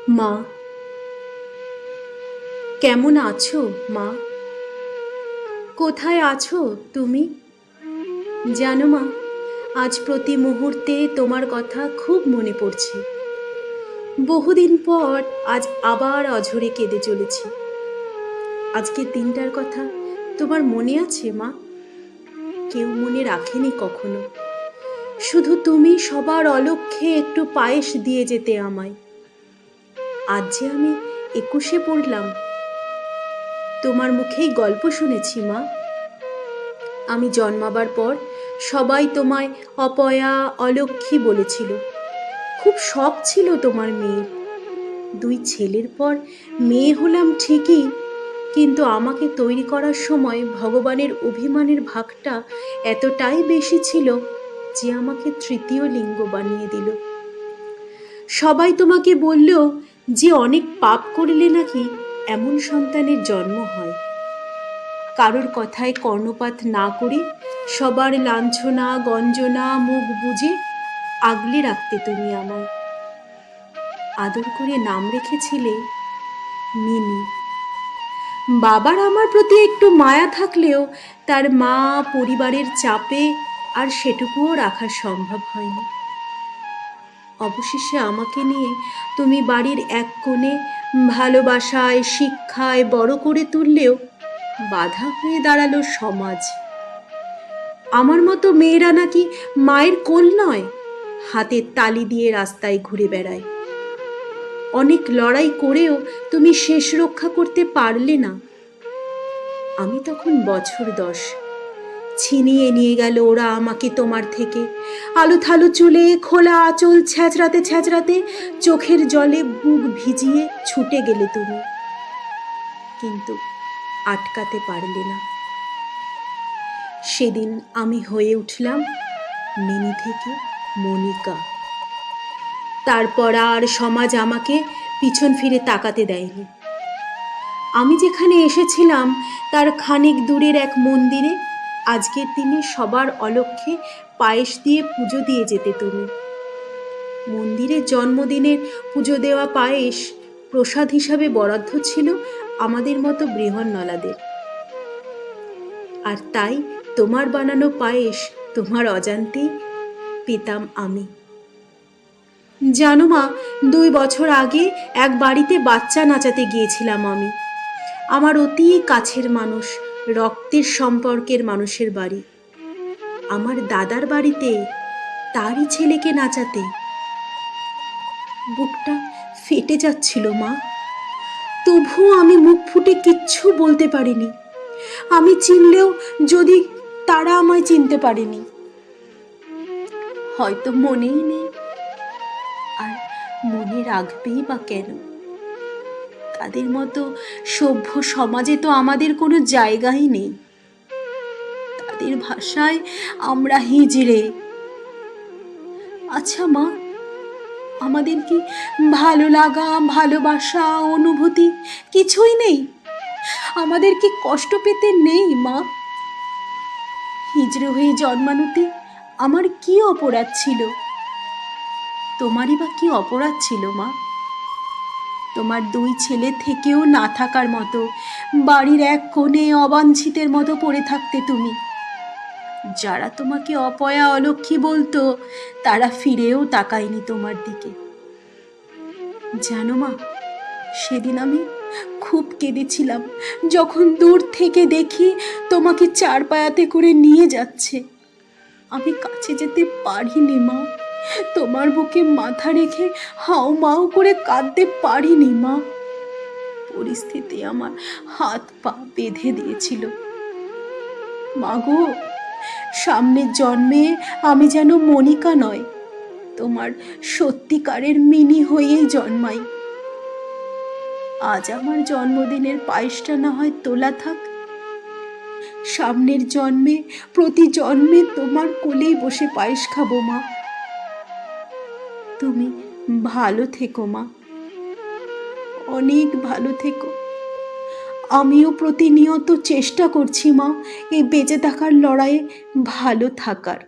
মা, কেমন আছো মা? কোথায় আছো তুমি? জানো মা, আজ প্রতি মুহূর্তে তোমার কথা খুব মনে পড়ছে। বহুদিন পর আজ আবার অঝরে কেঁদে চলেছি। আজকের দিনটার কথা তোমার মনে আছে মা? কেউ মনে রাখেনি কখনো। শুধু তুমি সবার অলক্ষ্যে একটু পায়েস দিয়ে যেতে আমায়। আজ যে আমি 21-এ পড়লাম, তোমার মুখেই গল্প শুনেছি মা। আমি জন্মাবার পর সবাই তোমায় অপয়া, অলক্ষ্মী বলেছিল। খুব শখ ছিল তোমার মেয়ের। 2 ছেলের পর মেয়ে হলাম ঠিকই, কিন্তু আমাকে তৈরি করার সময় ভগবানের অভিমানের ভাগটা এতটাই বেশি ছিল যে আমাকে তৃতীয় লিঙ্গ বানিয়ে দিল। সবাই তোমাকে বলল যে অনেক পাপ করলে নাকি এমন সন্তানের জন্ম হয়। কারোর কথায় কর্ণপাত না করে সবার লাঞ্ছনা গঞ্জনা মুখ বুজে আগলে রাখতে তুমি আমায়। আদর করে নাম রেখেছিলে মিনি। বাবার আমার প্রতি একটু মায়া থাকলেও তার মা পরিবারের চাপে আর সেটুকুও রাখা সম্ভব হয়নি। অবশেষে আমাকে নিয়ে তুমি বাড়ির এক কোণে ভালোবাসায় শিক্ষায় বড় করে তুললেও বাধা হয়ে দাঁড়ালো সমাজ। আমার মতো মেয়েরা নাকি মায়ের কোল নয়, হাতের তালি দিয়ে রাস্তায় ঘুরে বেড়ায়। অনেক লড়াই করেও তুমি শেষ রক্ষা করতে পারলে না। আমি তখন বছর 10। ছিনিয়ে নিয়ে গেল ওরা আমাকে তোমার থেকে। আলু থালু চুলে খোলা আঁচল ছ্যাঁচড়াতে ছ্যাঁচড়াতে চোখের জলে বুক ভিজিয়ে ছুটে গেলে তুমি, কিন্তু আটকাতে পারলে না। সেদিন আমি হয়ে উঠলাম মিনি থেকে মনিকা। তারপর আর সমাজ আমাকে পিছন ফিরে তাকাতে দেয়নি। আমি যেখানে এসেছিলাম তার খানিক দূরের এক মন্দিরে আজকের দিনে সবার অলক্ষ্যে পায়েস দিয়ে পুজো দিয়ে যেতে তুমি। মন্দিরে জন্মদিনের পুজো দেওয়া পায়েস প্রসাদ হিসাবে বরাদ্দ ছিল আমাদের মতো বৃহন্নলাদের। আর তাই তোমার বানানো পায়েস তোমার অজান্তেই পেতাম আমি। জানো মা, 2 বছর আগে এক বাড়িতে বাচ্চা নাচাতে গিয়েছিলাম আমি। আমার অতি কাছের মানুষ, রক্তের সম্পর্কের মানুষের বাড়ি। আমার দাদার বাড়িতে তারই ছেলেকে নাচাতে। বুকটা ফেটে যাচ্ছিল মা, তবুও আমি মুখ ফুটে কিচ্ছু বলতে পারিনি। আমি চিনলেও যদি তারা আমায় চিনতে পারেনি। হয়তো মনেই নেই, আর মনে রাখবেই বা কেন? তাদের মতো সভ্য সমাজে তো আমাদের কোনো জায়গাই নেই। তাদের ভাষায় আমরা হিজড়ে। আচ্ছা মা, আমাদের কি ভালো লাগা, ভালোবাসা, অনুভূতি কিছুই নেই? আমাদের কি কষ্ট পেতে নেই মা? হিজড়ে হয়ে জন্মানোতে আমার কি অপরাধ ছিল? তোমারই বা কি অপরাধ ছিল মা? তোমার 2 ছেলে থেকেও না থাকার মতো বাড়ির এক কোণে অবাঞ্ছিতের মতো পড়ে থাকতে তুমি। যারা তোমাকে অপয়া অলক্ষ্মী বলতো তারা ফিরেও তাকায়নি তোমার দিকে। জানো মা, সেদিন আমি খুব কেঁদেছিলাম যখন দূর থেকে দেখি তোমাকে 4 পায়াতে করে নিয়ে যাচ্ছে। আমি কাছে যেতে পারিনি মা, তোমার বুকে মাথা রেখে হাউ মাউ করে কাঁদতে পারিনি মা। পরিস্থিতি আমার হাত পা বেঁধে দিয়েছিল। মাগো, সামনের জন্মে আমি যেন মনিকা নয়, তোমার সত্যিকারের মিনি হয়েই জন্মাই। আজ আমার জন্মদিনের পায়েসটা না হয় তোলা থাক, সামনের জন্মে প্রতি জন্মে তোমার কোলেই বসে পায়েস খাবো মা। তুমি ভালো থেকো মা, অনেক ভালো থেকো। আমিও প্রতিনিয়ত চেষ্টা করছি মা এই বেঁচে থাকার লড়াইয়ে ভালো থাকার।